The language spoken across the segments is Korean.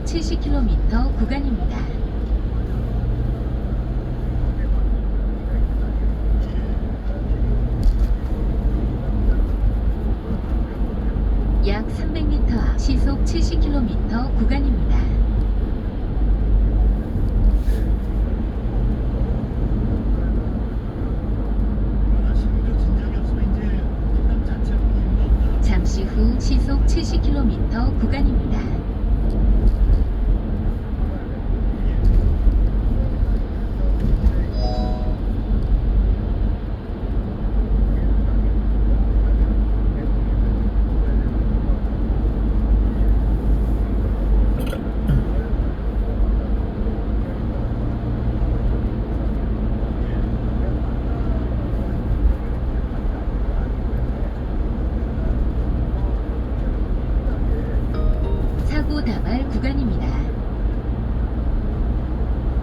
70km 구간입니다. 약 300m 앞 시속 70km 구간입니다. 잠시 후 시속 70km 구간입니다. 사고 다발 구간입니다.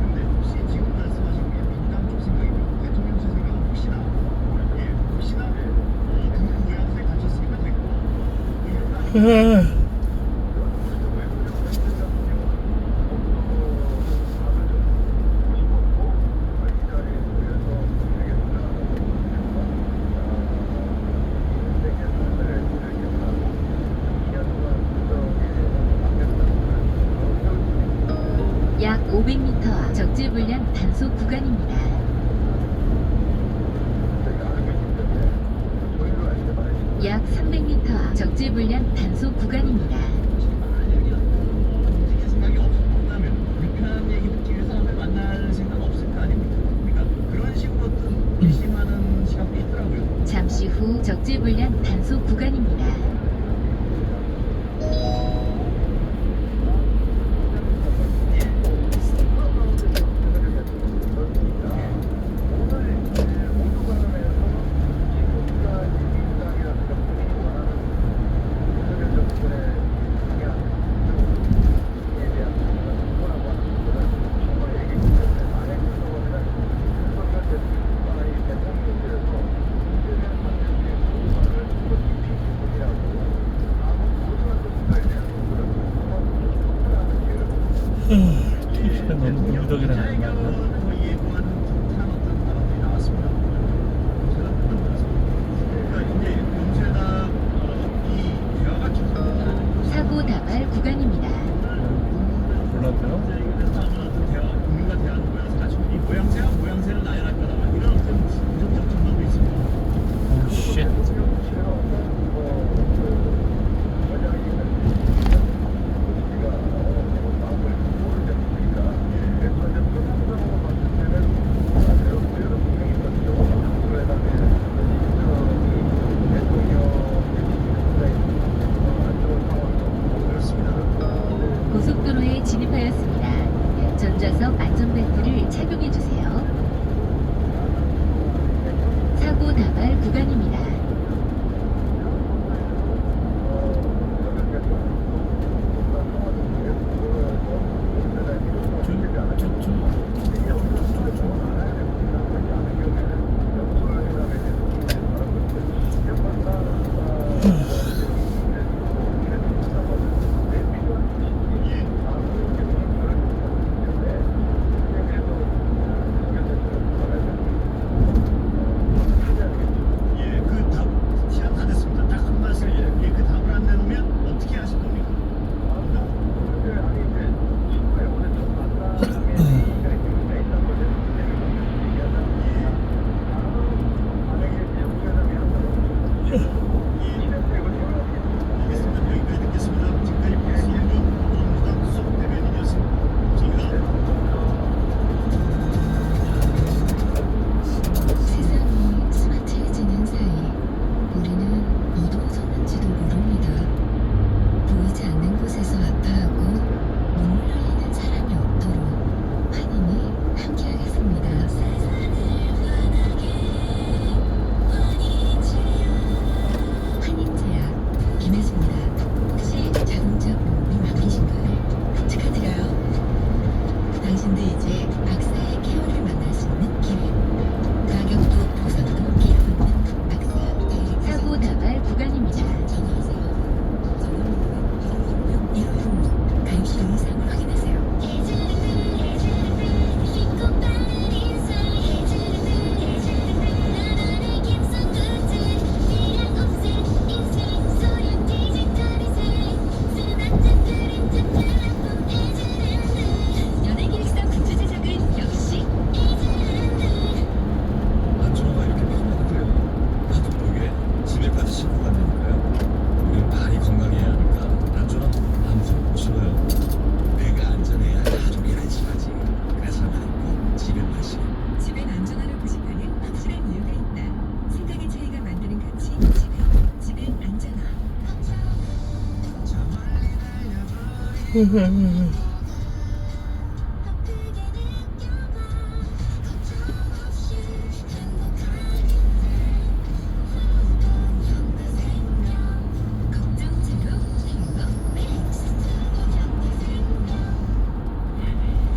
근데 혹시 지금 말씀하신 게 민당 쪽 생각이고 대통령 쪽 생각은 혹시나 이 등 모양새에 갇혔으니까 됐고 약 500m 앞 적재불량 단속 구간입니다. 약 300m 앞 적재불량 단속 구간입니다. 움직일 생각이 없었다면 불편한 얘기 듣기 위해서 사람을 만날 생각 없을 거 아닙니까? 그러니까 그런 식으로 의심하는 시각도 있더라고요. 잠시 후 적재불량 단속 구간입니다. 택시가 너무 무기력이라는 거 아니야? 더 예고하는 듯한 어떤 발언이 나왔습니다. 검색을 만나서 그러니까 이제 검색다 이 대화가 계속되는 사고 다발 구간입니다. 몰랐어요? 국민과 대화하는 모양새 가지고 이 모양새를 나열할 거다 이런 어떤 부정적 전망도 있습니다. 오, 쉣. 고속도로에 진입하였습니다. 전좌석 안전벨트를 착용해주세요. 사고 다발 구간입니다. 예, 그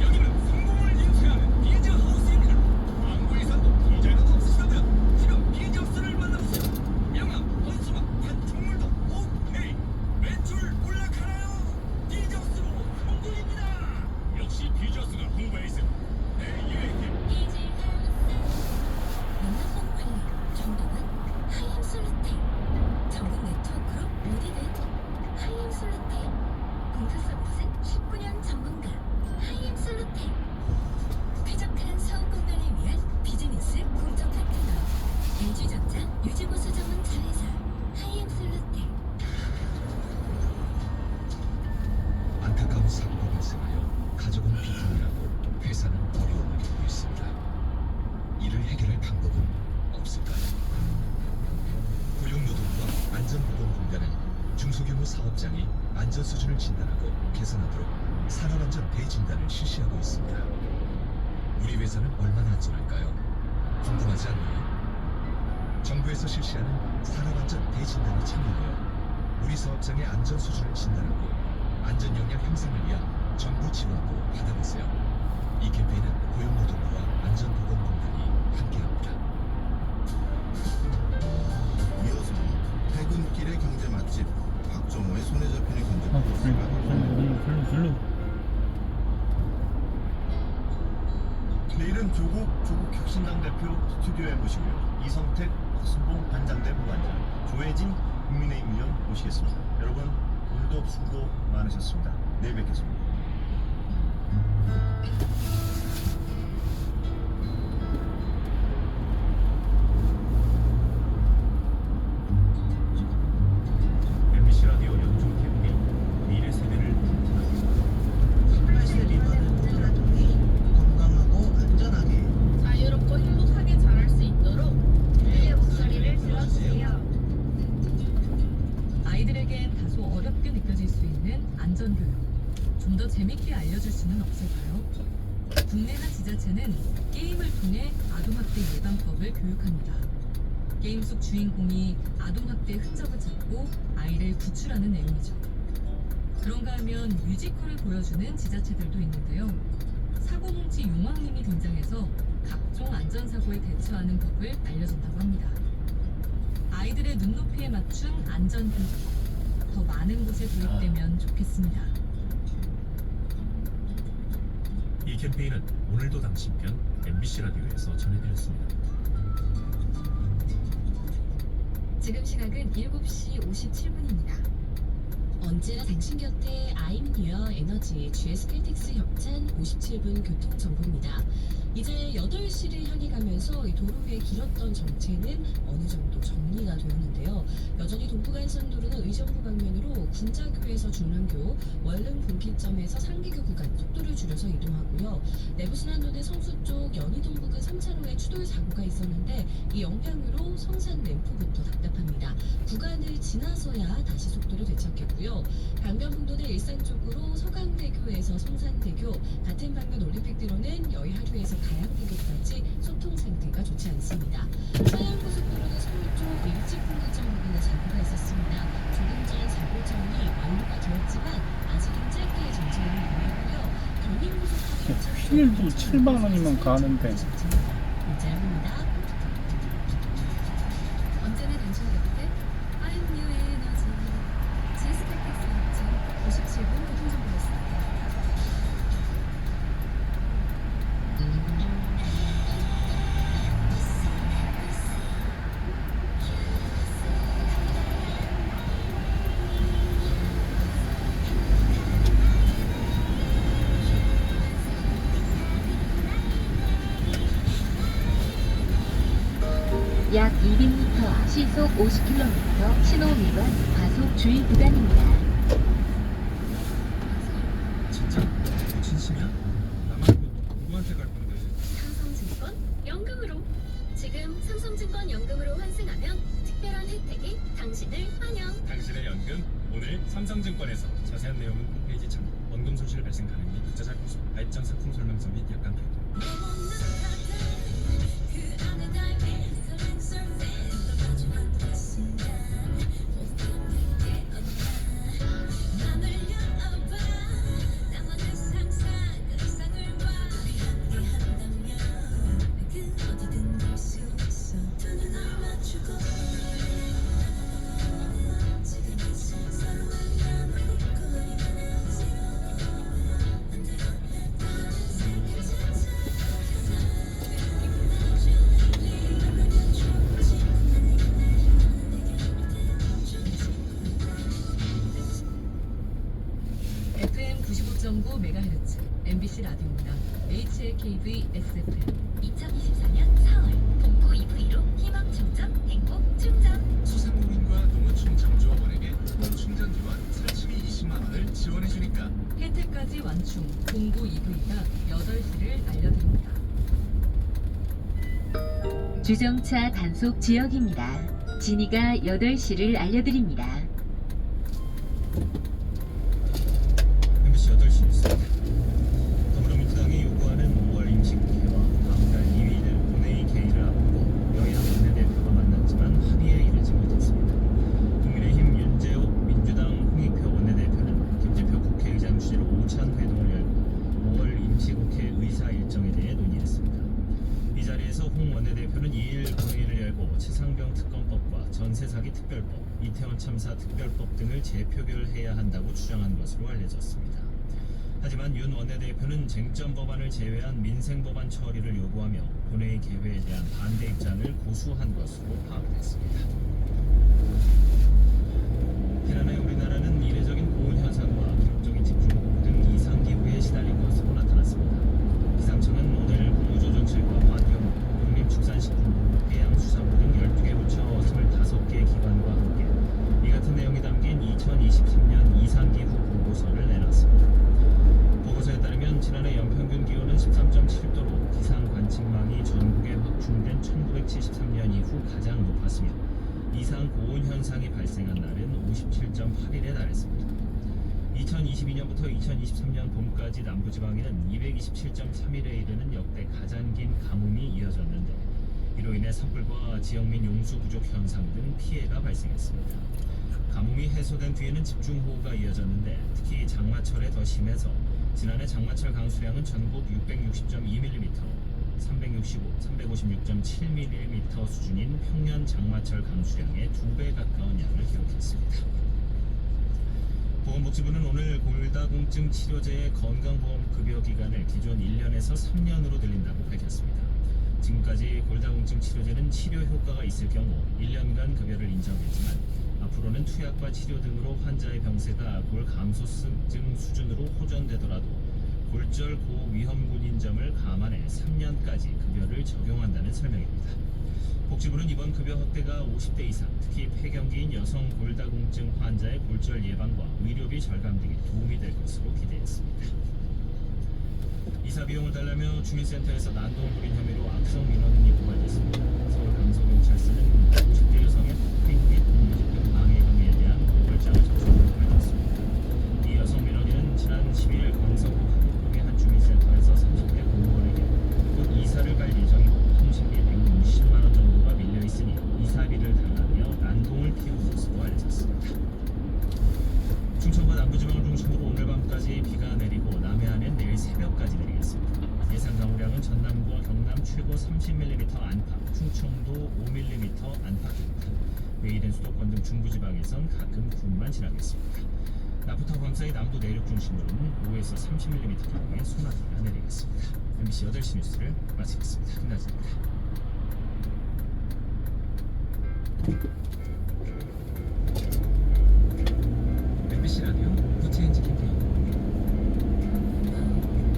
여기는 성공을 인쇄하는 비즈하우스입니다. 광고 예산도 이자료도 없으시다면 지금 비즈하우스를 만나보세요. 명함, 헌수막, 한 종물도 오케이. 매출 올라가나요? 비즈하우스로 성공입니다. 역시 비즈하우스가 홍보에 있음. 내 유행템. 문화권 관리, 정답은 하이엠솔루테. 전국 네트워크로 어디든 하이엠솔루테. 공사 서비스 19년 전문가 하이엠솔루테. 쾌적한 사업 공간을 위한 비즈니스 공정 파트너. LG전자 유지보수 전문 자회사 하이엠솔루테. 안타까운 사고가 발생하여 가족은 비통이라고 회사는 어려움을 겪고 있습니다. 이를 해결할 방법은 없을까요? 고용노동부와 안전보건공단은 중소규모 사업장이 안전 수준을 진단하고 개선하도록 산업안전 대진단을 실시하고 있습니다. 우리 회사는 얼마나 안전할까요? 궁금하지 않나요? 정부에서 실시하는 산업안전 대진단에 참여하여 우리 사업장의 안전 수준을 진단하고 안전 역량 향상을 위한 정부 지원도 받아보세요. 이 캠페인은 고용노동부와 안전보건공단이 함께합니다. 이어서 퇴근길의 경제 맛집 박정호의 손에 잡히는 경제 아, 프로그램을 별로. 내일은 조국 혁신당 대표 스튜디오에 모시고요. 이성택, 박순봉 반장대 부반장, 조혜진 국민의힘 의원 모시겠습니다. 여러분 오늘도 수고 많으셨습니다. 내일 뵙겠습니다. MBC 라디오 연중 캠페인 미래 세대를 튼튼하게. 18세 미만을 모두가 통해 건강하고 안전하게 자유롭고 행복하게 자랄 수 있도록 우리의 목소리를 들어주세요. 아이들에겐 다소 어렵게 느껴질 수 있는 안전교육. 좀 더 재밌게 알려줄 수는 없을까요? 국내 한 지자체는 게임을 통해 아동학대 예방법을 교육합니다. 게임 속 주인공이 아동학대 흔적을 찾고 아이를 구출하는 내용이죠. 그런가 하면 뮤지컬을 보여주는 지자체들도 있는데요. 사고뭉치 용왕님이 등장해서 각종 안전사고에 대처하는 법을 알려준다고 합니다. 아이들의 눈높이에 맞춘 안전교육, 더 많은 곳에 도입되면 좋겠습니다. 이 캠페인은 오늘도 당신 편 MBC 라디오에서 전해드렸습니다. 지금 시각은 7시 57분입니다. 언제나 당신 곁에 아임뉴어 에너지 GS칼텍스 협찬 57분 교통정보입니다. 이제 8시를 향해 가면서 이 도로의 길었던 정체는 어느 정도 정리가 되었는데요. 여전히 동부간선도로는 의정부 방면으로 군자교에서 중랑교, 월릉 분기점에서 상계교 구간 속도를 줄여서 이동하고요. 내부순환로는 성수 쪽 연희동 부근 3차로에 추돌 사고가 있었는데 이 영향으로 성산 램프부터 답답합니다. 구간을 지나서야 다시 속도를 되찾겠고요. 강변북로는 일산 쪽으로 서강대교에서 성산대교, 같은 방면 올림픽대로는 여의하류에서 가양대교까지 소통 상태가 좋지 않습니다. 서해안고속도로는 서울 쪽 일찍분기점 부근에 사고가 있었습니다. 조금 전 사고 정리 완료가 되었지만 아직은 짧게 정체는 보이고요. 경인고속도로 휠도 7만 원이면 가는데. 문제입니다. 언제나 당신 곁에 I'm New Energy GS칼텍스 협찬 57분 교통정보였습니다. 약 200m, 시속 50km, 신호 위반 과속 주의 구간입니다. 진짜? 진심이야? 나만 누구한테 갈 건데? 삼성증권 연금으로 지금 삼성증권 연금으로 환승하면 특별한 혜택이 당신을 환영. 당신의 연금 오늘 삼성증권에서 자세한 내용은 홈페이지 참 원금 손실 발생 가능 및 투자자 고소, 발전 상품 설명서 및 약관 필터. FM 95.9MHz MBC 라디오입니다. HLKV SFM 2024년 4월 동구 EV로 희망 충전, 행복 충전. 소상공인과 농어촌 장조합원에게 홈 충전 지원 설치비 20만 원을 지원해 주니까. 혜택까지 완충 동구 EV가 8시를 알려드립니다. 주정차 단속 지역입니다. 진이가 8시를 알려드립니다. MBC 8시 뉴스입니다. 더불어민주당이 요구하는 5월 임시국회와 다음 달 2일 본회의 개의를 앞두고 여야 원내대표가 만났지만 합의에 이르지 못했습니다. 국민의힘 윤재욱, 민주당 홍익표 원내대표는 김재표 국회의장 주재로 오찬 회동을 열고 5월 임시국회 의사 일정에 대해 논의했습니다. 이 자리에서 홍 원내대표는 2일 본회의를 열고 최상병 특검법과 전세사기 특별법, 이태원 참사 특별법 등을 재표결해야 한다고 주장한 것으로 알려졌습니다. 하지만 윤 원내대표는 쟁점 법안을 제외한 민생 법안 처리를 요구하며 본회의 개회에 대한 반대 입장을 고수한 것으로 파악됐습니다. 지난해 우리나라는 이례적인 고온 현상과 기록적인 집중호우 등 이상기후에 시달린 것으로 나타났습니다. 기상청은 오늘 국무조정실과 환경부, 농림축산식품부, 해양수산부 등 12개 부처 25개 기관과 함께 이 같은 내용이 담긴 2023년 이상기후 보고서를 내놨습니다. 보고서에 따르면 지난해 연평균 기온은 13.7도로 기상 관측망이 전국에 확충된 1973년 이후 가장 높았으며 이상 고온 현상이 발생한 날은 57.8일에 달했습니다. 2022년부터 2023년 봄까지 남부지방에는 227.3일에 이르는 역대 가장 긴 가뭄이 이어졌는데 이로 인해 산불과 지역민 용수 부족 현상 등 피해가 발생했습니다. 가뭄이 해소된 뒤에는 집중호우가 이어졌는데 특히 장마철에 더 심해서 지난해 장마철 강수량은 전국 660.2mm, 365, 356.7mm 수준인 평년 장마철 강수량의 2배 가까운 양을 기록했습니다. 보건복지부는 오늘 골다공증 치료제의 건강보험급여 기간을 기존 1년에서 3년으로 늘린다고 밝혔습니다. 지금까지 골다공증 치료제는 치료 효과가 있을 경우 1년간 급여를 인정했지만 앞으로는 투약과 치료 등으로 환자의 병세가 골 감소증 수준으로 호전되더라도 골절 고위험군인 점을 감안해 3년까지 급여를 적용한다는 설명입니다. 복지부는 이번 급여 확대가 50대 이상, 특히 폐경기인 여성 골다공증 환자의 골절 예방과 의료비 절감 등에 도움이 될 것으로 기대했습니다. 이사 비용을 달라며 주민센터에서 난동을 부린 혐의로 악성 민원이 고발됐습니다. 서울 강서경찰서는 50대 여성의 폭행 및 공무집 등 방해 혐의에 대한 고발장을 접수하고 밝혔습니다. 이 여성 민원인은 지난 10일 강서구 하곡동의 한 주민센터에서 30대 공무원에게 곧 이사를 갈 예정이고 통신비 160만 원 정도가 밀려 있으니 이사비를 달라며 난동을 피운 것으로 알려졌습니다. 충청과 남부지방을 중심으로 오늘 밤까지 비가 내리고 남해안은 내일 새벽까지 내리겠습니다. 예상 강우량은 전남과 경남 최고 30mm 안팎, 충청도 5mm 안팎입니다. 내일은 수도권 등 중부지방에선 가끔 구름만 지나겠습니다. 낮부터 밤사이 남부 내륙 중심으로는 5에서 30mm 경우의 소나기가 내리겠습니다. MBC 8시 뉴스를 마치겠습니다. 김나진입니다. MBC 라디오 구체인지 캠페인.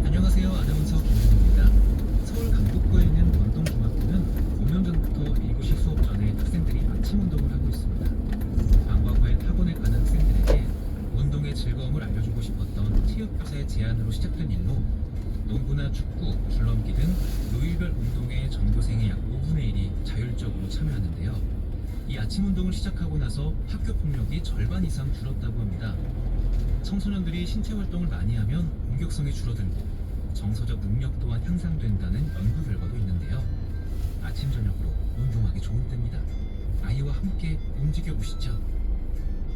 안녕하세요. 아나운서 김현우입니다. 서울 강북구에 있는 원동중학교는 5년 전부터 1교시 수업 전에 학생들이 아침 운동을 하고 있습니다. 방과 후에 학원에 가는 학생들에게 운동의 즐거움을 알려주고 싶었던 체육교사의 제안으로 시작된 일로 농구나 축구, 줄넘기 등 요일별 운동에 전교생의 약 5분의 1이 자율적으로 참여하는데요. 이 아침 운동을 시작하고 나서 학교 폭력이 절반 이상 줄었다고 합니다. 청소년들이 신체 활동을 많이 하면 공격성이 줄어들고 정서적 능력 또한 향상된다는 연구 결과도 있는데요. 아침 저녁으로 운동하기 좋은 때입니다. 아이와 함께 움직여 보시죠.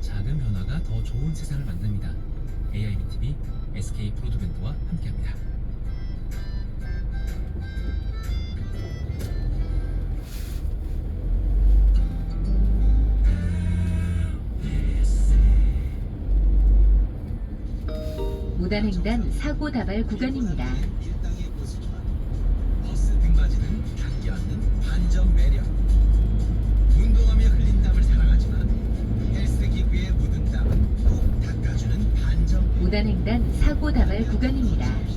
작은 변화가 더 좋은 세상을 만듭니다. AIBTV SK 브로드밴드와 함께합니다. 무단횡단 사고 다발 구간입니다. 일당의 모습이지만 버스 등받이는 당기 않는 반전 매력. 운동하며 흘린 땀을 사랑하지만 헬스 기구에 묻은 땀은 꼭 닦아주는 반전 매력. 무단횡단 사고 다발 구간입니다.